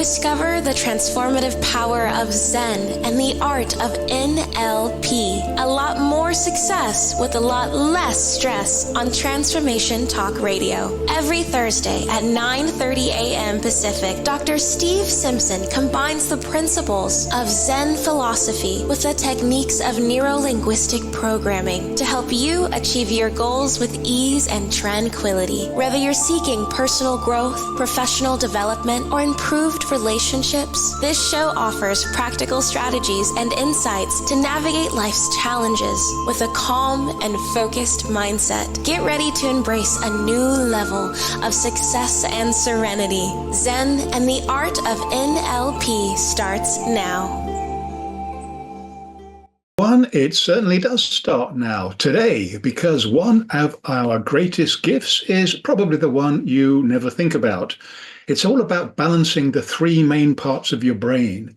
Discover the transformative power of Zen and the art of NLP. A lot more success with a lot less stress on Transformation Talk Radio. Every Thursday at 9:30 a.m. Pacific, Dr. Steve Simpson combines the principles of Zen philosophy with the techniques of neuro-linguistic programming to help you achieve your goals with ease and tranquility. Whether you're seeking personal growth, professional development, or improved relationships, this show offers practical strategies and insights to navigate life's challenges with a calm and focused mindset. Get ready to embrace a new level of success and serenity. Zen and the art of NLP starts now. It certainly does start now, today, because one of our greatest gifts is probably the one you never think about. It's all about balancing the three main parts of your brain.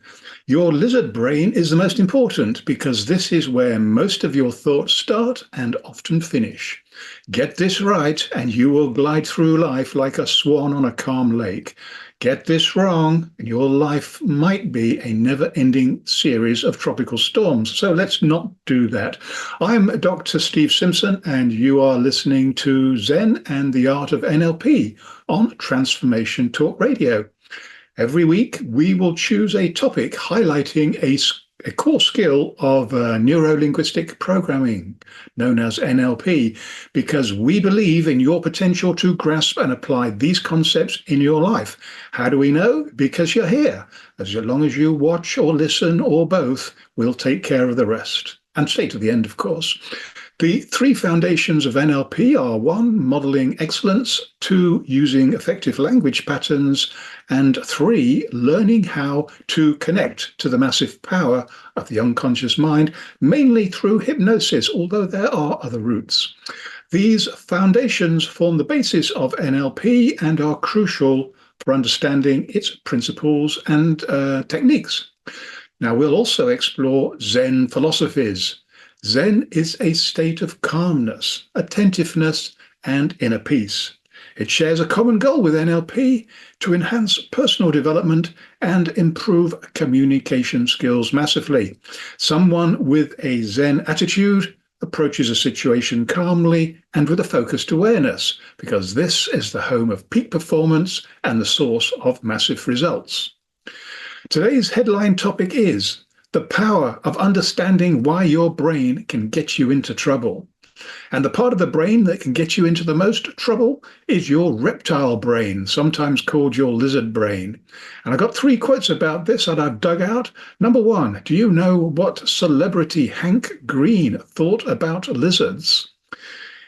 Your lizard brain is the most important because this is where most of your thoughts start and often finish. Get this right and you will glide through life like a swan on a calm lake. Get this wrong, and your life might be a never-ending series of tropical storms. So let's not do that. I'm Dr. Steve Simpson, and you are listening to Zen and the Art of NLP on Transformation Talk Radio. Every week, we will choose a topic highlighting a core skill of neuro-linguistic programming, known as NLP, because we believe in your potential to grasp and apply these concepts in your life. How do we know? Because you're here. As long as you watch or listen or both, we'll take care of the rest. And stay to the end, of course. The three foundations of NLP are 1, modeling excellence, 2, using effective language patterns, and 3, learning how to connect to the massive power of the unconscious mind, mainly through hypnosis, although there are other routes. These foundations form the basis of NLP and are crucial for understanding its principles and techniques. Now, we'll also explore Zen philosophies. Zen is a state of calmness, attentiveness, and inner peace. It shares a common goal with NLP to enhance personal development and improve communication skills massively. Someone with a Zen attitude approaches a situation calmly and with a focused awareness, because this is the home of peak performance and the source of massive results. Today's headline topic is the power of understanding why your brain can get you into trouble. And the part of the brain that can get you into the most trouble is your reptile brain, sometimes called your lizard brain. And I got 3 quotes about this that I've dug out. Number 1, do you know what celebrity Hank Green thought about lizards?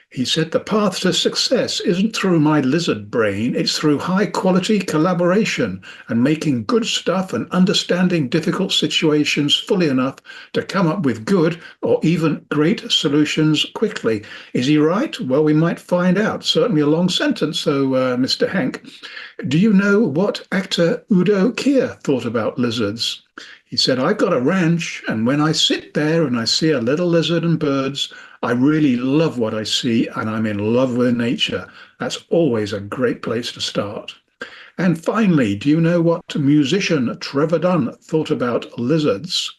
He said, the path to success isn't through my lizard brain, it's through high-quality collaboration and making good stuff and understanding difficult situations fully enough to come up with good or even great solutions quickly. Is he right? Well, we might find out. Certainly a long sentence, so Mr. Hank. Do you know what actor Udo Kier thought about lizards? He said, I've got a ranch, and when I sit there and I see a little lizard and birds, I really love what I see, and I'm in love with nature. That's always a great place to start. And finally, do you know what musician Trevor Dunn thought about lizards?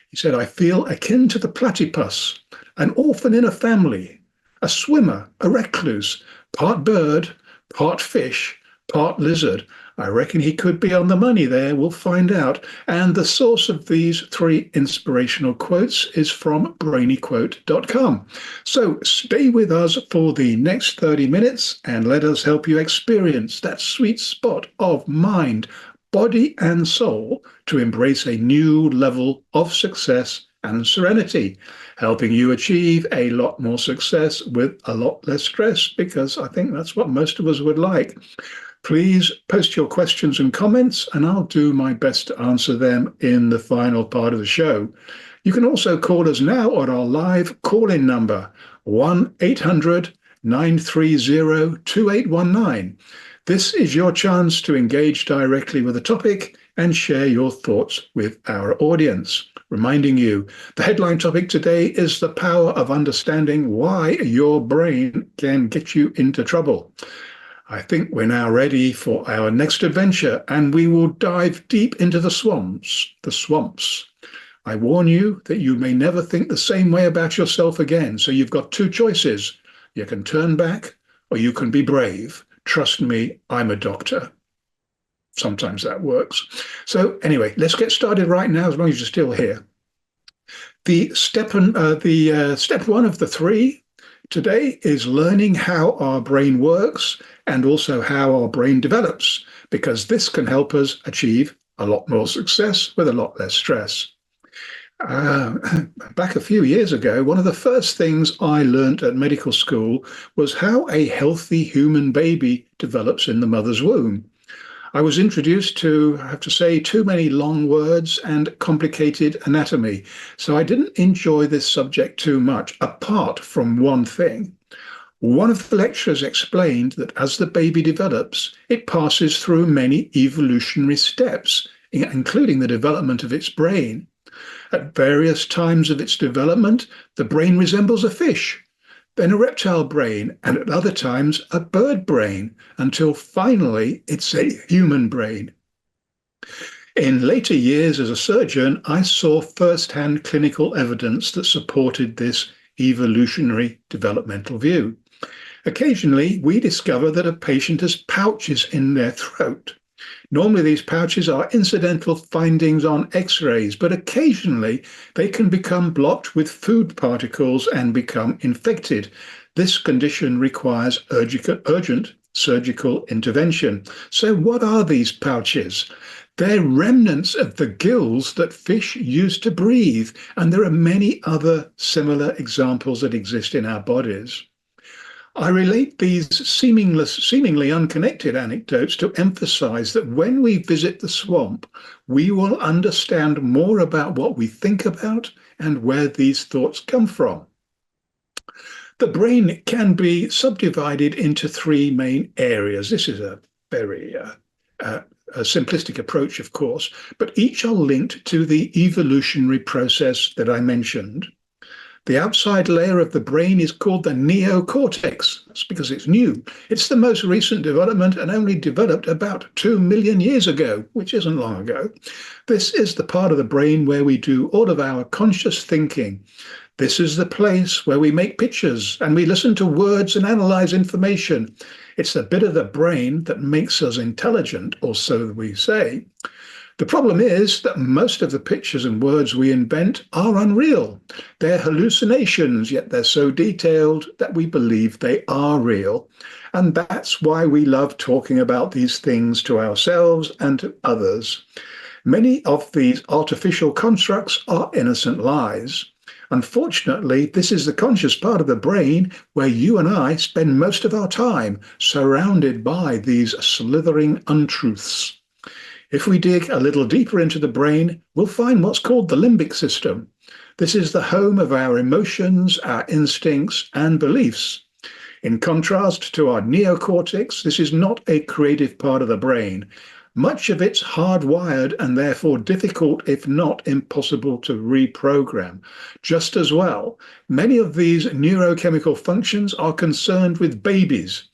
He said, I feel akin to the platypus, an orphan in a family, a swimmer, a recluse, part bird, part fish, part lizard. I reckon he could be on the money there. We'll find out. And the source of these 3 inspirational quotes is from brainyquote.com. So stay with us for the next 30 minutes and let us help you experience that sweet spot of mind, body, and soul to embrace a new level of success and serenity, helping you achieve a lot more success with a lot less stress, because I think that's what most of us would like. Please post your questions and comments, and I'll do my best to answer them in the final part of the show. You can also call us now on our live call-in number, 1-800-930-2819. This is your chance to engage directly with the topic and share your thoughts with our audience. Reminding you, the headline topic today is the power of understanding why your brain can get you into trouble. I think we're now ready for our next adventure, and we will dive deep into the swamps. The swamps. I warn you that you may never think the same way about yourself again. So you've got two choices. You can turn back, or you can be brave. Trust me, I'm a doctor. Sometimes that works. So anyway, let's get started right now, as long as you're still here. The step one of the three today is learning how our brain works and also how our brain develops, because this can help us achieve a lot more success with a lot less stress. Back a few years ago, one of the first things I learned at medical school was how a healthy human baby develops in the mother's womb. I was introduced to, I have to say, too many long words and complicated anatomy, so I didn't enjoy this subject too much, apart from one thing. One of the lecturers explained that as the baby develops, it passes through many evolutionary steps, including the development of its brain. At various times of its development, the brain resembles a fish, then a reptile brain, and at other times a bird brain, until finally it's a human brain. In later years as a surgeon, I saw first-hand clinical evidence that supported this evolutionary developmental view. Occasionally, we discover that a patient has pouches in their throat. Normally, these pouches are incidental findings on X-rays, but occasionally they can become blocked with food particles and become infected. This condition requires urgent surgical intervention. So what are these pouches? They're remnants of the gills that fish use to breathe, and there are many other similar examples that exist in our bodies. I relate these seemingly unconnected anecdotes to emphasize that when we visit the swamp, we will understand more about what we think about and where these thoughts come from. The brain can be subdivided into three main areas. This is a very a simplistic approach, of course, but each are linked to the evolutionary process that I mentioned. The outside layer of the brain is called the neocortex. That's because it's new. It's the most recent development and only developed about 2 million years ago, which isn't long ago. This is the part of the brain where we do all of our conscious thinking. This is the place where we make pictures and we listen to words and analyze information. It's the bit of the brain that makes us intelligent, or so we say. The problem is that most of the pictures and words we invent are unreal. They're hallucinations, yet they're so detailed that we believe they are real. And that's why we love talking about these things to ourselves and to others. Many of these artificial constructs are innocent lies. Unfortunately, this is the conscious part of the brain where you and I spend most of our time, surrounded by these slithering untruths. If we dig a little deeper into the brain, we'll find what's called the limbic system. This is the home of our emotions, our instincts, and beliefs. In contrast to our neocortex, this is not a creative part of the brain. Much of it's hardwired and therefore difficult, if not impossible, to reprogram. Just as well, many of these neurochemical functions are concerned with babies,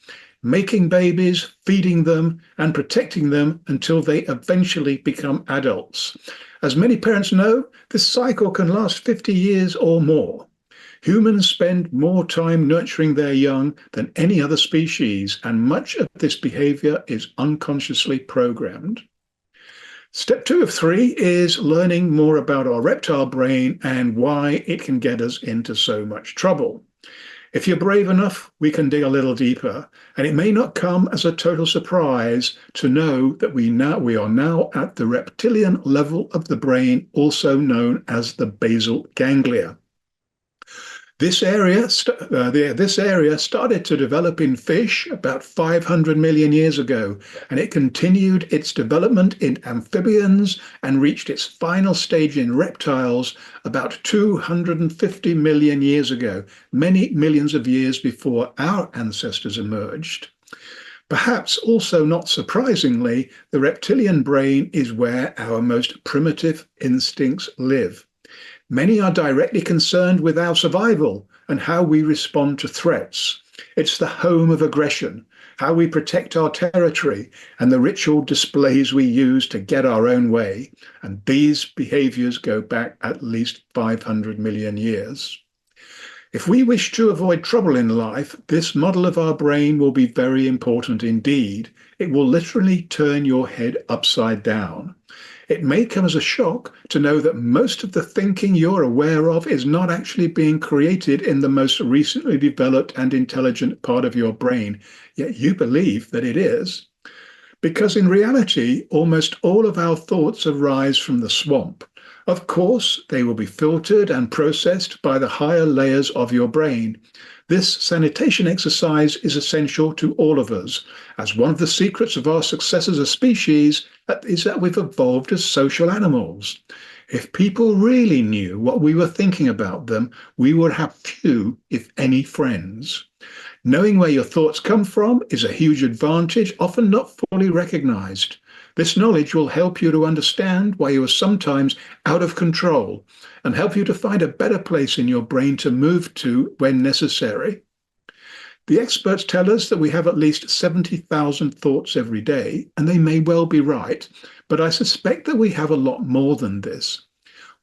making babies, feeding them, and protecting them until they eventually become adults. As many parents know, this cycle can last 50 years or more. Humans spend more time nurturing their young than any other species, and much of this behavior is unconsciously programmed. Step 2 of 3 is learning more about our reptile brain and why it can get us into so much trouble. If you're brave enough, we can dig a little deeper, and it may not come as a total surprise to know that we are now at the reptilian level of the brain, also known as the basal ganglia. This area started to develop in fish about 500 million years ago, and it continued its development in amphibians and reached its final stage in reptiles about 250 million years ago, many millions of years before our ancestors emerged. Perhaps also not surprisingly, the reptilian brain is where our most primitive instincts live. Many are directly concerned with our survival and how we respond to threats. It's the home of aggression, how we protect our territory, and the ritual displays we use to get our own way. And these behaviors go back at least 500 million years. If we wish to avoid trouble in life, this model of our brain will be very important indeed. It will literally turn your head upside down. It may come as a shock to know that most of the thinking you're aware of is not actually being created in the most recently developed and intelligent part of your brain, yet you believe that it is. Because in reality, almost all of our thoughts arise from the swamp. Of course, they will be filtered and processed by the higher layers of your brain. This sanitation exercise is essential to all of us, as one of the secrets of our success as a species is that we've evolved as social animals. If people really knew what we were thinking about them, we would have few, if any, friends. Knowing where your thoughts come from is a huge advantage, often not fully recognized. This knowledge will help you to understand why you are sometimes out of control and help you to find a better place in your brain to move to when necessary. The experts tell us that we have at least 70,000 thoughts every day, and they may well be right, but I suspect that we have a lot more than this.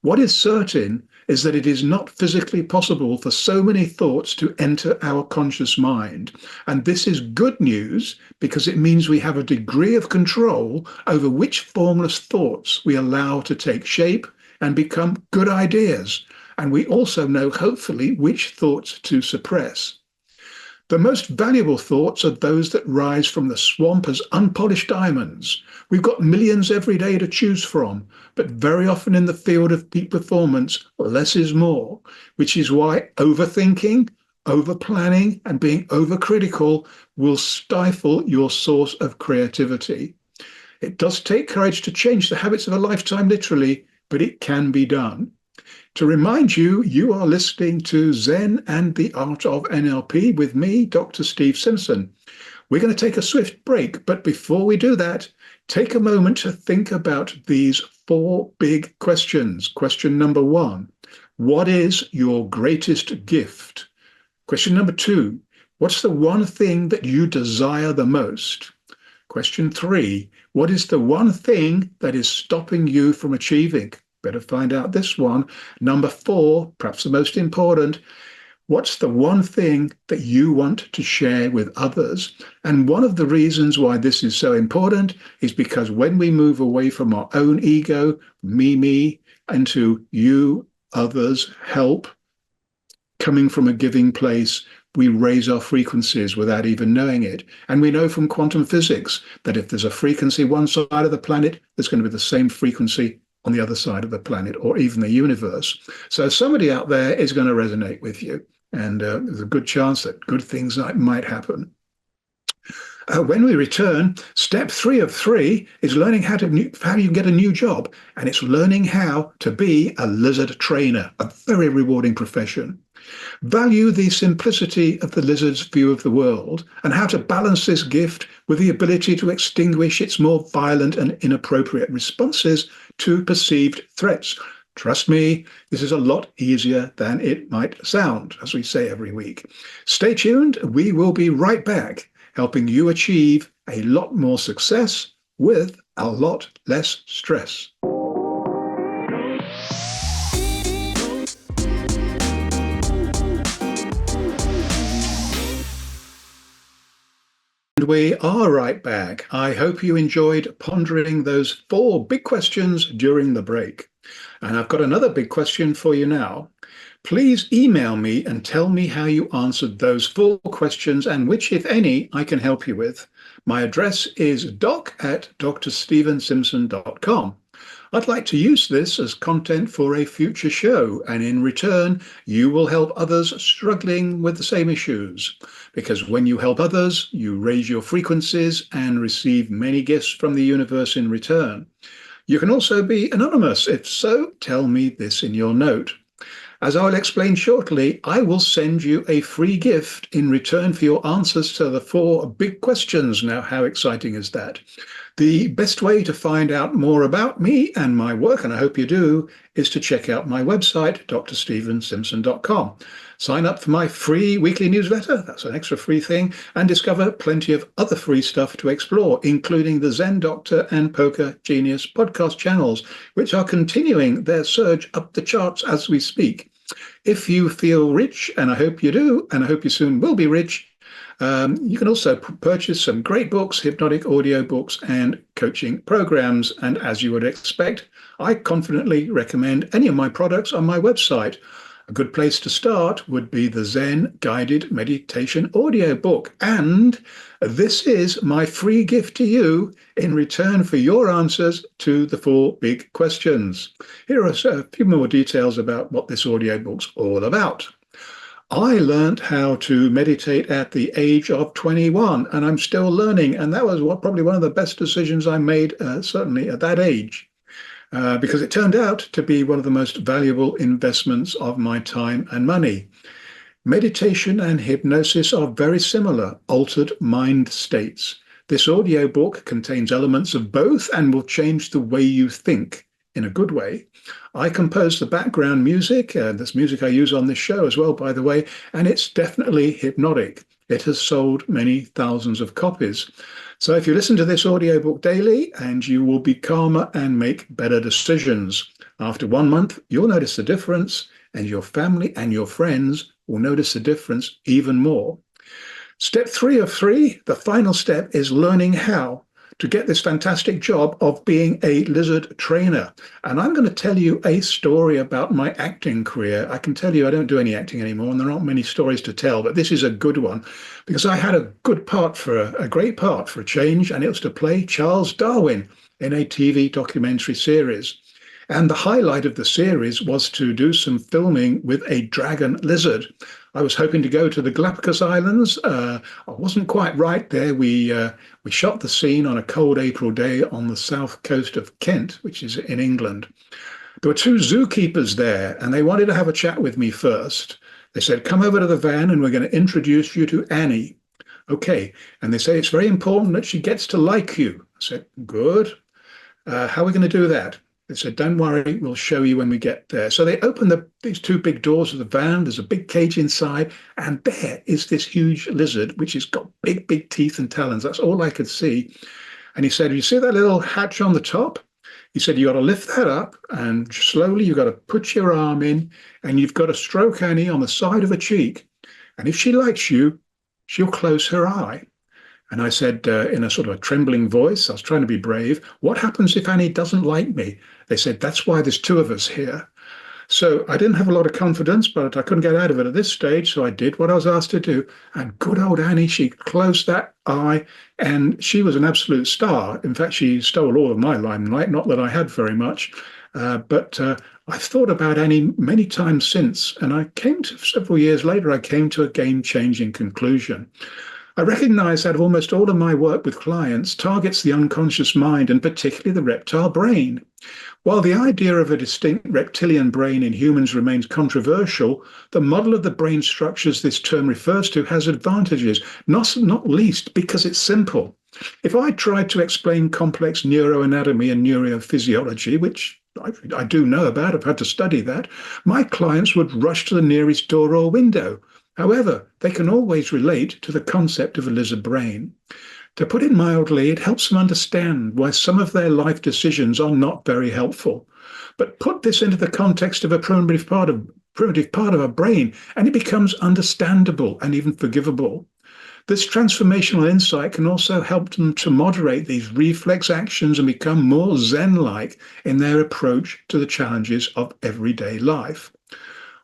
What is certain is that it is not physically possible for so many thoughts to enter our conscious mind. And this is good news because it means we have a degree of control over which formless thoughts we allow to take shape and become good ideas. And we also know, hopefully, which thoughts to suppress. The most valuable thoughts are those that rise from the swamp as unpolished diamonds. We've got millions every day to choose from, but very often in the field of peak performance, less is more, which is why overthinking, overplanning, and being overcritical will stifle your source of creativity. It does take courage to change the habits of a lifetime, literally, but it can be done. To remind you, you are listening to Zen and the Art of NLP with me, Dr. Steve Simpson. We're going to take a swift break, but before we do that, take a moment to think about these 4 big questions. Question number 1, what is your greatest gift? Question number 2, what's the one thing that you desire the most? Question 3, what is the one thing that is stopping you from achieving? Better find out this one. Number 4, perhaps the most important, what's the one thing that you want to share with others? And one of the reasons why this is so important is because when we move away from our own ego, me, into you, others, help, coming from a giving place, we raise our frequencies without even knowing it. And we know from quantum physics that if there's a frequency one side of the planet, there's going to be the same frequency on the other side of the planet or even the universe. So somebody out there is going to resonate with you. And there's a good chance that good things might happen. When we return, step 3 of 3 is learning how you can get a new job. And it's learning how to be a lizard trainer, a very rewarding profession. Value the simplicity of the lizard's view of the world and how to balance this gift with the ability to extinguish its more violent and inappropriate responses to perceived threats. Trust me, this is a lot easier than it might sound, as we say every week. Stay tuned. We will be right back, helping you achieve a lot more success with a lot less stress. And we are right back. I hope you enjoyed pondering those 4 big questions during the break. And I've got another big question for you now. Please email me and tell me how you answered those 4 questions and which, if any, I can help you with. My address is doc@drstephensimpson.com. I'd like to use this as content for a future show, and in return, you will help others struggling with the same issues. Because when you help others, you raise your frequencies and receive many gifts from the universe in return. You can also be anonymous. If so, tell me this in your note. As I'll explain shortly, I will send you a free gift in return for your answers to the 4 big questions. Now, how exciting is that? The best way to find out more about me and my work, and I hope you do, is to check out my website, drstephensimpson.com. Sign up for my free weekly newsletter, that's an extra free thing, and discover plenty of other free stuff to explore, including the Zen Doctor and Poker Genius podcast channels, which are continuing their surge up the charts as we speak. If you feel rich, and I hope you do, and I hope you soon will be rich, you can also purchase some great books, hypnotic audio books, and coaching programs. And as you would expect, I confidently recommend any of my products on my website. A good place to start would be the Zen Guided Meditation audio book. And this is my free gift to you in return for your answers to the 4 big questions. Here are a few more details about what this audio book's all about. I learned how to meditate at the age of 21, and I'm still learning. And that was probably one of the best decisions I made, certainly at that age, because it turned out to be one of the most valuable investments of my time and money. Meditation and hypnosis are very similar, altered mind states. This audio book contains elements of both and will change the way you think in a good way. I compose the background music, this music I use on this show as well, by the way, and it's definitely hypnotic. It has sold many thousands of copies. So if you listen to this audiobook daily, and you will be calmer and make better decisions. After 1 month, you'll notice the difference, and your family and your friends will notice the difference even more. Step 3 of 3, the final step, is learning how to get this fantastic job of being a lizard trainer. And I'm going to tell you a story about my acting career. I can tell you I don't do any acting anymore, and there aren't many stories to tell, but this is a good one because I had a great part for a change, and it was to play Charles Darwin in a TV documentary series. And the highlight of the series was to do some filming with a dragon lizard. I was hoping to go to the Galapagos Islands. I wasn't quite right there. We shot the scene on a cold April day on the south coast of Kent, which is in England. There were 2 zookeepers there, and they wanted to have a chat with me first. They said, come over to the van and we're going to introduce you to Annie. Okay. And they say, it's very important that she gets to like you. I said, good. How are we going to do that? They said, don't worry, we'll show you when we get there. So they opened these 2 big doors of the van. There's a big cage inside, and there is this huge lizard, which has got big, big teeth and talons. That's all I could see. And he said, you see that little hatch on the top? He said, you got to lift that up, and slowly you got to put your arm in, and you've got to stroke Annie on the side of her cheek. And if she likes you, she'll close her eye. And I said, in a sort of a trembling voice, I was trying to be brave, what happens if Annie doesn't like me? They said, that's why there's 2 of us here. So I didn't have a lot of confidence, but I couldn't get out of it at this stage. So I did what I was asked to do. And good old Annie, she closed that eye, and she was an absolute star. In fact, she stole all of my limelight, not that I had very much. But I've thought about Annie many times since. And several years later, I came to a game-changing conclusion. I recognize that almost all of my work with clients targets the unconscious mind, and particularly the reptile brain. While the idea of a distinct reptilian brain in humans remains controversial, the model of the brain structures this term refers to has advantages, not least because it's simple. If I tried to explain complex neuroanatomy and neurophysiology, which I do know about, I've had to study that, my clients would rush to the nearest door or window. However, they can always relate to the concept of a lizard brain. To put it mildly, it helps them understand why some of their life decisions are not very helpful. But put this into the context of a primitive part of our brain, and it becomes understandable and even forgivable. This transformational insight can also help them to moderate these reflex actions and become more Zen-like in their approach to the challenges of everyday life.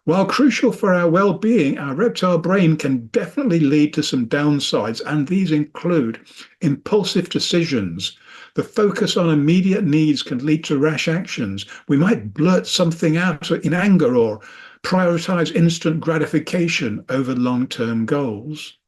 While crucial for our well-being, our reptile brain can definitely lead to some downsides, and these include impulsive decisions. The focus on immediate needs can lead to rash actions. We might blurt something out in anger or prioritize instant gratification over long-term goals.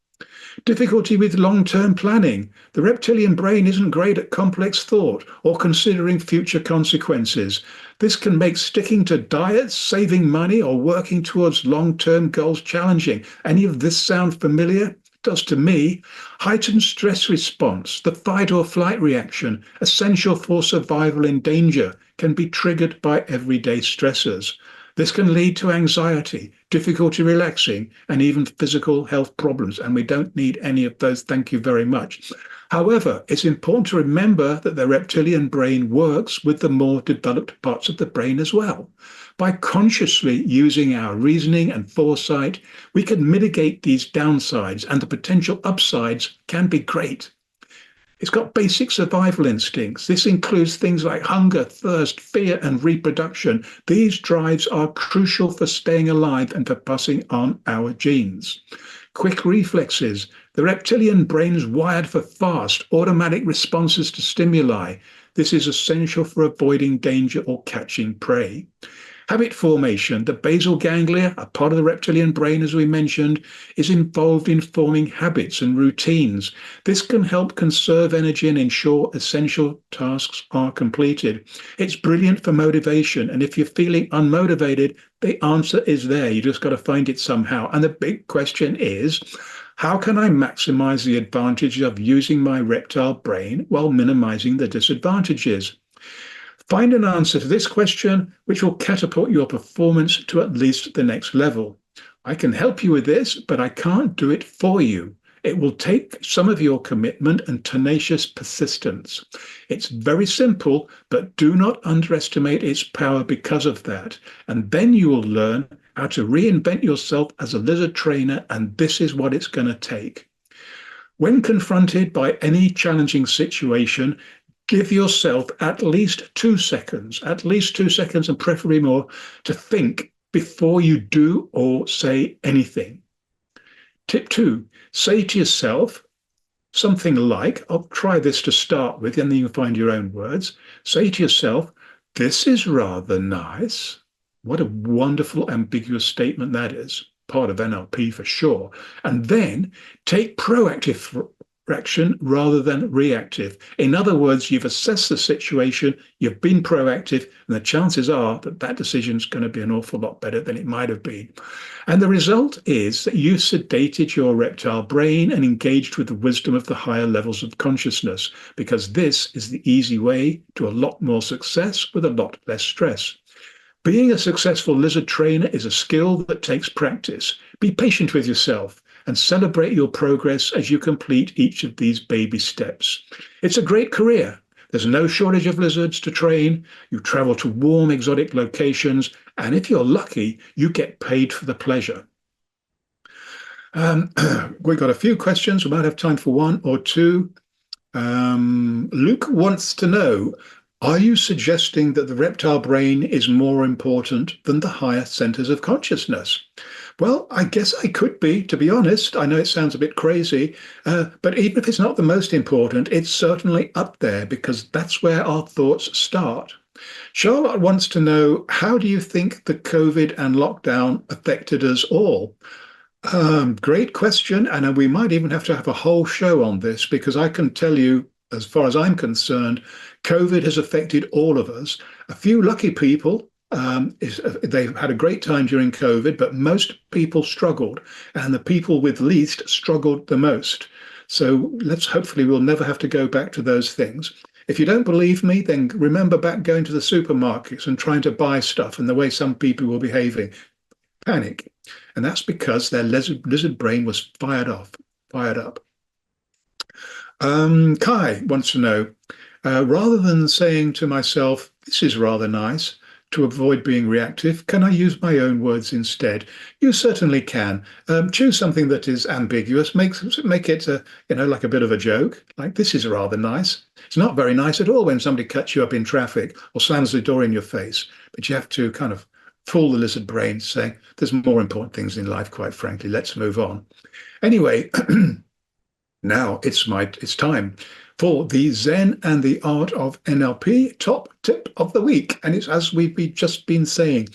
Difficulty with long-term planning. The reptilian brain isn't great at complex thought or considering future consequences. This can make sticking to diets, saving money, or working towards long-term goals challenging. Any of this sound familiar? does to me, heightened stress response, the fight or flight reaction, essential for survival in danger, can be triggered by everyday stressors. This can lead to anxiety, difficulty relaxing, and even physical health problems. And we don't need any of those, thank you very much. However, it's important to remember that the reptilian brain works with the more developed parts of the brain as well. By consciously using our reasoning and foresight, we can mitigate these downsides, and the potential upsides can be great. It's got basic survival instincts. This includes things like hunger, thirst, fear, and reproduction. These drives are crucial for staying alive and for passing on our genes. Quick reflexes. The reptilian brain is wired for fast, automatic responses to stimuli. This is essential for avoiding danger or catching prey. Habit formation. The basal ganglia, a part of the reptilian brain, as we mentioned, is involved in forming habits and routines. This can help conserve energy and ensure essential tasks are completed. It's brilliant for motivation, and if you're feeling unmotivated, the answer is there. You just got to find it somehow. And the big question is, how can I maximize the advantage of using my reptile brain while minimizing the disadvantages? Find an answer to this question, which will catapult your performance to at least the next level. I can help you with this, but I can't do it for you. It will take some of your commitment and tenacious persistence. It's very simple, but do not underestimate its power because of that. And then you will learn how to reinvent yourself as a lizard trainer, and this is what it's going to take. When confronted by any challenging situation, give yourself at least 2 seconds, and preferably more, to think before you do or say anything. Tip 2, say to yourself something like, I'll try this to start with, and then you can find your own words. Say to yourself, this is rather nice. What a wonderful, ambiguous statement that is. Part of NLP for sure. And then take proactive action rather than reactive. In other words, you've assessed the situation, you've been proactive, and the chances are that that decision is going to be an awful lot better than it might have been. And the result is that you've sedated your reptile brain and engaged with the wisdom of the higher levels of consciousness, because this is the easy way to a lot more success with a lot less stress. Being a successful lizard trainer is a skill that takes practice. Be patient with yourself and celebrate your progress as you complete each of these baby steps. It's a great career. There's no shortage of lizards to train. You travel to warm, exotic locations, and if you're lucky, you get paid for the pleasure. We've got a few questions. We might have time for one or two. Luke wants to know, are you suggesting that the reptile brain is more important than the higher centers of consciousness? Well, I guess I could be, to be honest. I know it sounds a bit crazy, but even if it's not the most important, it's certainly up there because that's where our thoughts start. Charlotte wants to know, how do you think the COVID and lockdown affected us all? Great question, and we might even have to have a whole show on this because I can tell you, as far as I'm concerned, COVID has affected all of us. A few lucky people, they've had a great time during COVID, but most people struggled, and the people with least struggled the most. So hopefully we'll never have to go back to those things. If you don't believe me, then remember back going to the supermarkets and trying to buy stuff and the way some people were behaving. Panic. And that's because their lizard brain was fired up. Kai wants to know, rather than saying to myself, this is rather nice, to avoid being reactive, can I use my own words instead? You certainly can. Choose something that is ambiguous, make it like a bit of a joke, like this is rather nice. It's not very nice at all when somebody cuts you up in traffic or slams the door in your face, but you have to kind of fool the lizard brain saying, there's more important things in life, quite frankly, let's move on. Anyway, now it's time for the Zen and the Art of NLP top tip of the week. And it's as we've just been saying,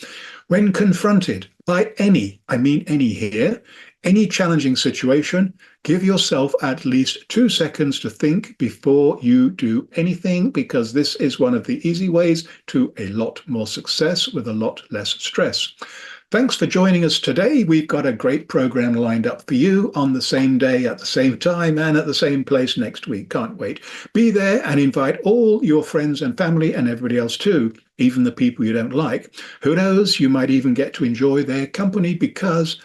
when confronted by any here, any challenging situation, give yourself at least 2 seconds to think before you do anything, because this is one of the easy ways to a lot more success with a lot less stress. Thanks for joining us today. We've got a great program lined up for you on the same day, at the same time, and at the same place next week. Can't wait. Be there and invite all your friends and family and everybody else too, even the people you don't like. Who knows, you might even get to enjoy their company because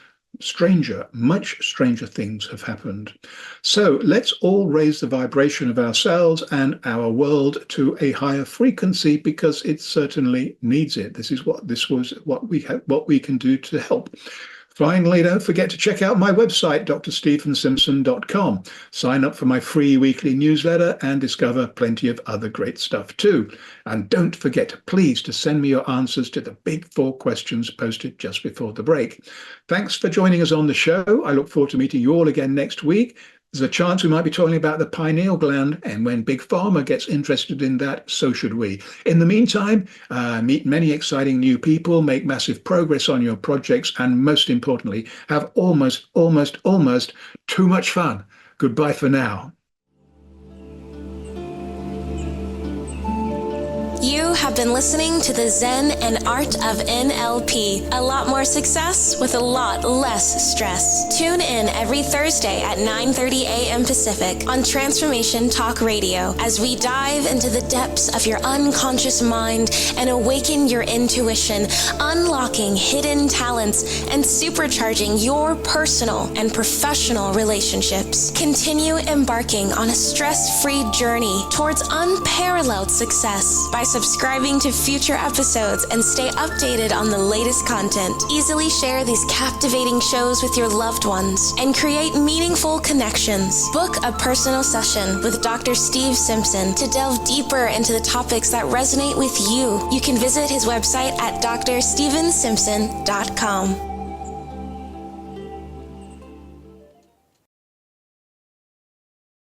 much stranger things have happened. So let's all raise the vibration of ourselves and our world to a higher frequency because it certainly needs it. This was what we can do to help. Finally, don't forget to check out my website, drstephensimpson.com. Sign up for my free weekly newsletter and discover plenty of other great stuff too. And don't forget, please, to send me your answers to the big 4 questions posted just before the break. Thanks for joining us on the show. I look forward to meeting you all again next week. There's a chance we might be talking about the pineal gland, and when Big Pharma gets interested in that, so should we. In the meantime, meet many exciting new people, make massive progress on your projects, and most importantly, have almost too much fun. Goodbye for now. You have been listening to the Zen and Art of NLP. A lot more success with a lot less stress. Tune in every Thursday at 9:30 a.m. Pacific on Transformation Talk Radio as we dive into the depths of your unconscious mind and awaken your intuition, unlocking hidden talents and supercharging your personal and professional relationships. Continue embarking on a stress-free journey towards unparalleled success by subscribing to future episodes and stay updated on the latest content. Easily share these captivating shows with your loved ones and create meaningful connections. Book a personal session with Dr. Steve Simpson to delve deeper into the topics that resonate with you. You can visit his website at drstephensimpson.com.